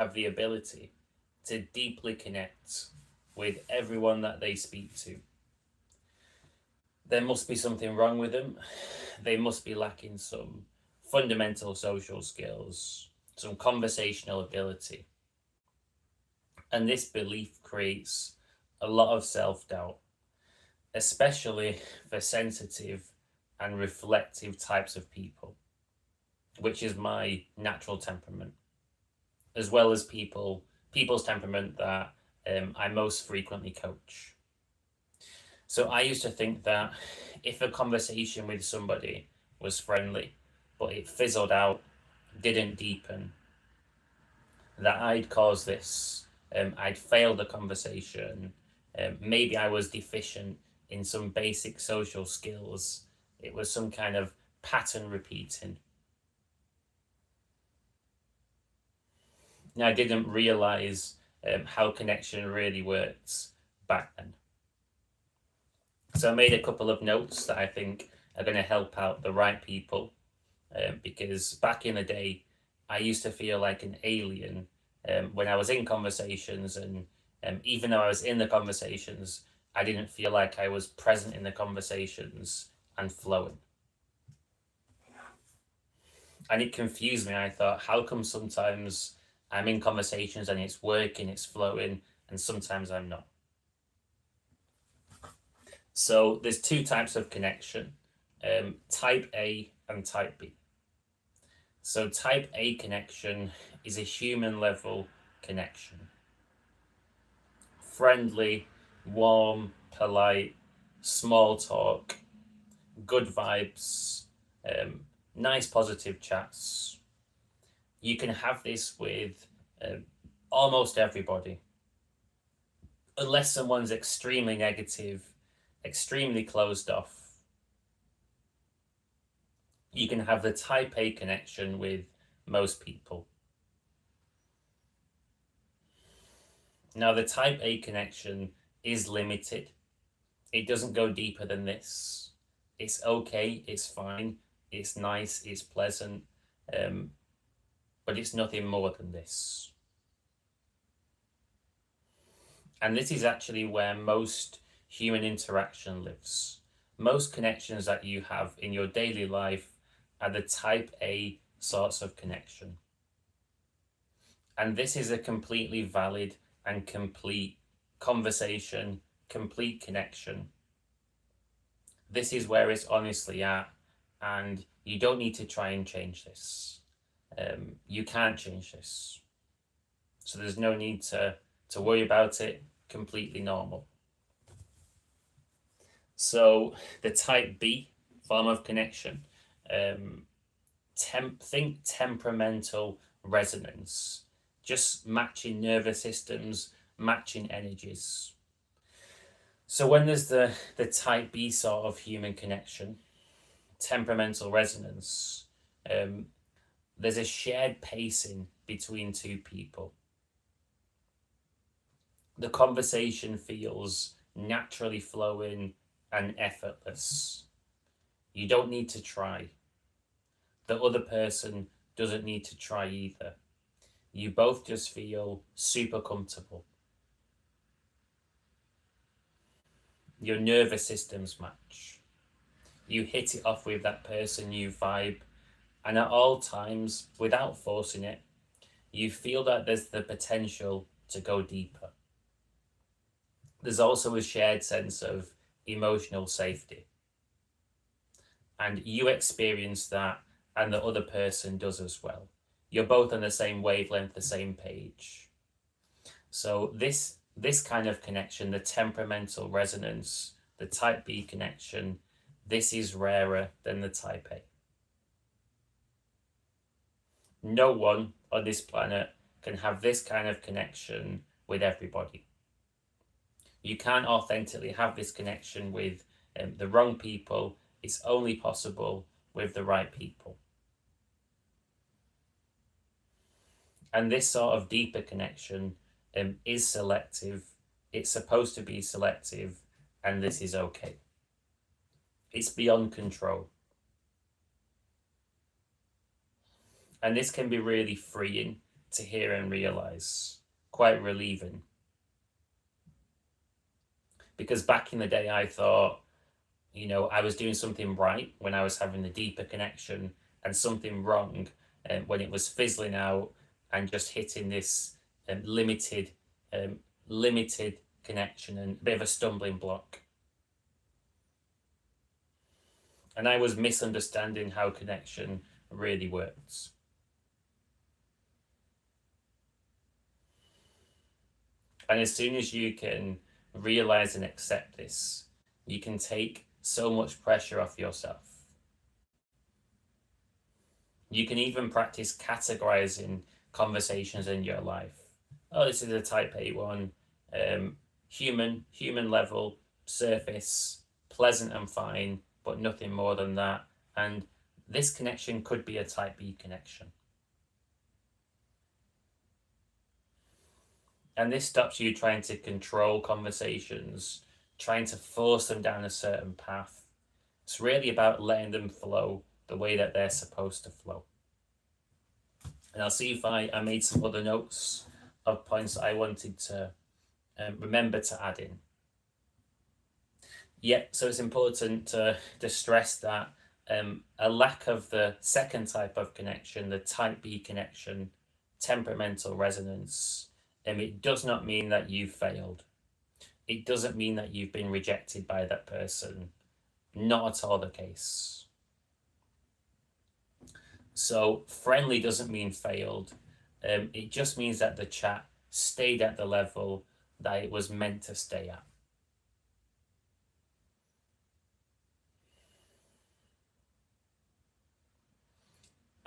have the ability to deeply connect with everyone that they speak to. There must be something wrong with them. They must be lacking some fundamental social skills, some conversational ability. And this belief creates a lot of self doubt, especially for sensitive and reflective types of people, which is my natural temperament, as well as people's temperament that I most frequently coach. So I used to think that if a conversation with somebody was friendly, but it fizzled out, didn't deepen, that I'd caused this. I'd failed the conversation. Maybe I was deficient in some basic social skills. It was some kind of pattern repeating. Now, I didn't realize how connection really works back then. So I made a couple of notes that I think are going to help out the right people, because back in the day, I used to feel like an alien when I was in conversations, and even though I was in the conversations, I didn't feel like I was present in the conversations and flowing. And it confused me. I thought, how come sometimes I'm in conversations and it's working, it's flowing, and sometimes I'm not? So there's two types of connection, type A and type B. So type A connection is a human level connection. Friendly, warm, polite, small talk, good vibes, nice positive chats. You can have this with almost everybody, unless someone's extremely negative, extremely closed off. You can have the type A connection with most people. Now, the type A connection is limited. It doesn't go deeper than this. It's okay, it's fine, it's nice, it's pleasant, but it's nothing more than this. And this is actually where most human interaction lives. Most connections that you have in your daily life are the type A sorts of connection. And this is a completely valid and complete conversation, complete connection. This is where it's honestly at, and you don't need to try and change this. You can't change this. So there's no need to worry about it. Completely normal. So the type B form of connection, think temperamental resonance, just matching nervous systems, matching energies. So when there's the type B sort of human connection, temperamental resonance, there's a shared pacing between two people. The conversation feels naturally flowing and effortless. You don't need to try. The other person doesn't need to try either. You both just feel super comfortable. Your nervous systems match. You hit it off with that person, you vibe, and at all times, without forcing it, you feel that there's the potential to go deeper. There's also a shared sense of emotional safety. And you experience that, and the other person does as well. You're both on the same wavelength, the same page. So this kind of connection, the temperamental resonance, the type B connection, this is rarer than the type A. No one on this planet can have this kind of connection with everybody. You can't authentically have this connection with the wrong people. It's only possible with the right people. And this sort of deeper connection is selective. It's supposed to be selective, and this is okay. It's beyond control. And this can be really freeing to hear and realize, quite relieving. Because back in the day, I thought, I was doing something right when I was having the deeper connection, and something wrong when it was fizzling out and just hitting this limited, um, limited connection, and a bit of a stumbling block. And I was misunderstanding how connection really works. And as soon as you can realize and accept this, you can take so much pressure off yourself. You can even practice categorizing conversations in your life. Oh, this is a type A one, human level, surface, pleasant and fine, but nothing more than that. And this connection could be a type B connection. And this stops you trying to control conversations, trying to force them down a certain path. It's really about letting them flow the way that they're supposed to flow. And I'll see if I made some other notes of points that I wanted to remember to add in. Yeah, so it's important to stress that a lack of the second type of connection, the type B connection, temperamental resonance, it does not mean that you've failed. It doesn't mean that you've been rejected by that person. Not at all the case. So friendly doesn't mean failed. It just means that the chat stayed at the level that it was meant to stay at.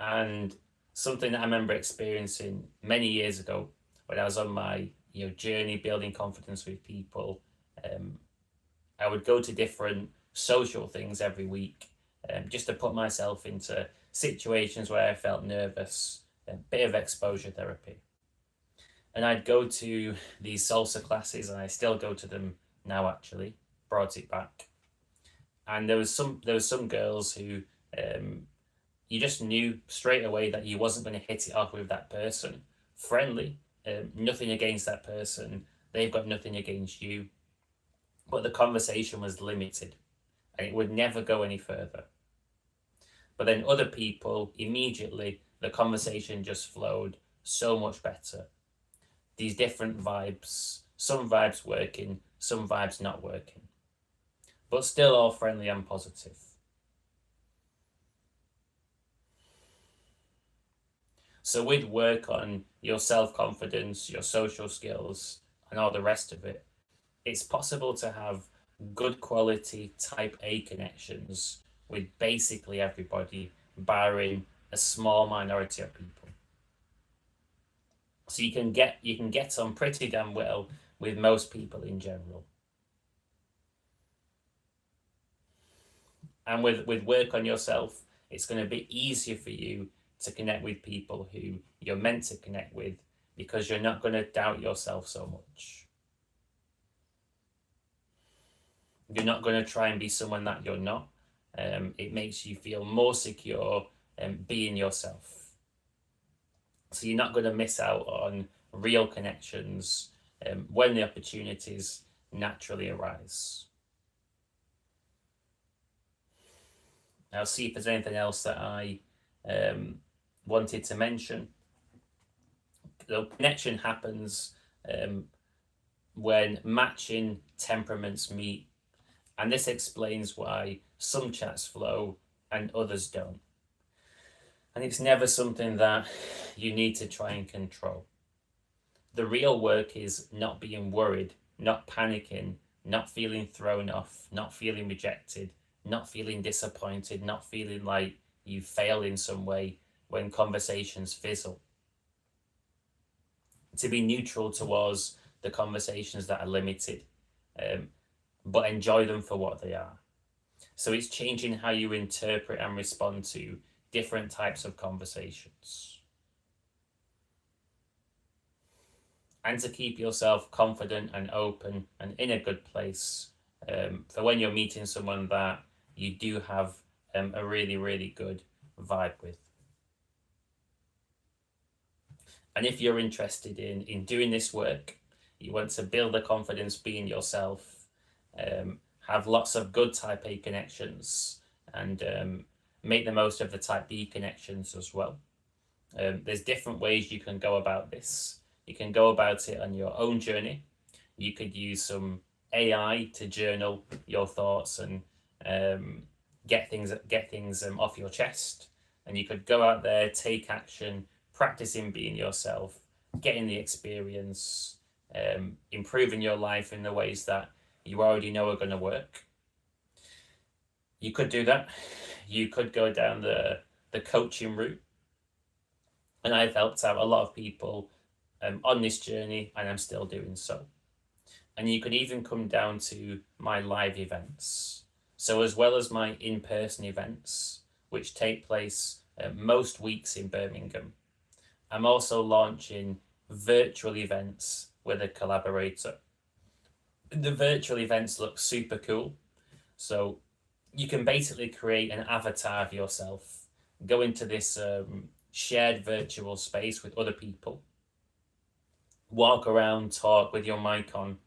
And something that I remember experiencing many years ago when I was on my journey building confidence with people, I would go to different social things every week, just to put myself into situations where I felt nervous, a bit of exposure therapy. And I'd go to these salsa classes, and I still go to them now. Actually, brought it back. And there was some girls who you just knew straight away that you wasn't going to hit it off with that person. Friendly, nothing against that person. They've got nothing against you. But the conversation was limited, and it would never go any further. But then other people, immediately, the conversation just flowed so much better. These different vibes, some vibes working, some vibes not working, but still all friendly and positive. So we'd work on your self-confidence, your social skills, and all the rest of it. It's possible to have good quality type A connections with basically everybody, barring a small minority of people. So you can get on pretty damn well with most people in general. And with work on yourself, it's going to be easier for you to connect with people who you're meant to connect with, because you're not going to doubt yourself so much. You're not going to try and be someone that you're not. It makes you feel more secure being yourself. So you're not going to miss out on real connections when the opportunities naturally arise. I'll see if there's anything else that I wanted to mention. The connection happens when matching temperaments meet, and this explains why some chats flow and others don't. And it's never something that you need to try and control. The real work is not being worried, not panicking, not feeling thrown off, not feeling rejected, not feeling disappointed, not feeling like you failed in some way when conversations fizzle. To be neutral towards the conversations that are limited, but enjoy them for what they are. So it's changing how you interpret and respond to different types of conversations. And to keep yourself confident and open and in a good place for when you're meeting someone that you do have a really, really good vibe with. And if you're interested in doing this work, you want to build the confidence being yourself, have lots of good type A connections, and make the most of the type B connections as well. There's different ways you can go about this. You can go about it on your own journey. You could use some AI to journal your thoughts and get things off your chest. And you could go out there, take action, practicing being yourself, getting the experience, improving your life in the ways that you already know are going to work. You could do that. You could go down the coaching route. And I've helped out a lot of people on this journey, and I'm still doing so. And you could even come down to my live events. So as well as my in-person events, which take place most weeks in Birmingham, I'm also launching virtual events with a collaborator. The virtual events look super cool. So you can basically create an avatar of yourself, go into this shared virtual space with other people, walk around, talk with your mic on,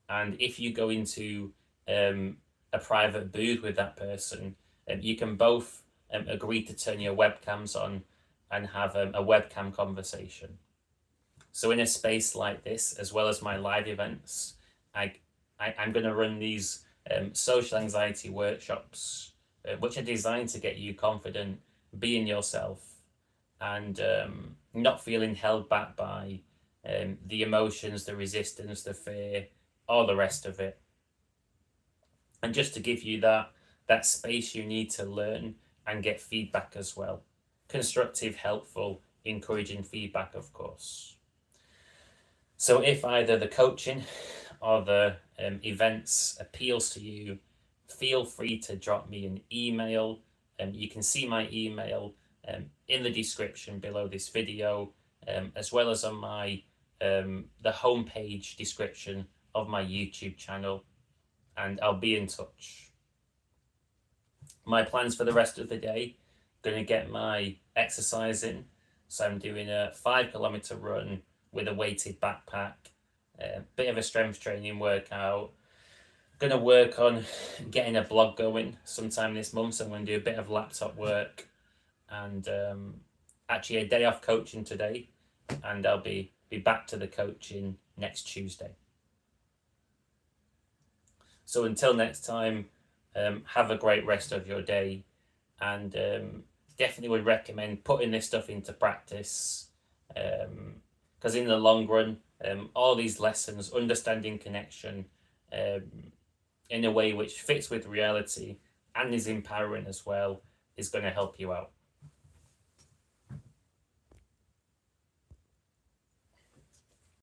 and if you go into a private booth with that person, you can both agree to turn your webcams on and have a webcam conversation. So in a space like this, as well as my live events, I'm going to run these social anxiety workshops, which are designed to get you confident, being yourself, and not feeling held back by the emotions, the resistance, the fear, all the rest of it. And just to give you that space you need to learn and get feedback as well. Constructive, helpful, encouraging feedback, of course. So if either the coaching or the events appeals to you, feel free to drop me an email. You can see my email in the description below this video, as well as on my the homepage description of my YouTube channel, and I'll be in touch. My plans for the rest of the day, going to get my exercise in. So I'm doing a 5-kilometer run with a weighted backpack, a bit of a strength training workout. Going to work on getting a blog going sometime this month, so I'm going to do a bit of laptop work, and actually a day off coaching today, and I'll be back to the coaching next Tuesday. So until next time, have a great rest of your day, and definitely would recommend putting this stuff into practice, because in the long run, all these lessons, understanding connection in a way which fits with reality and is empowering as well, is going to help you out.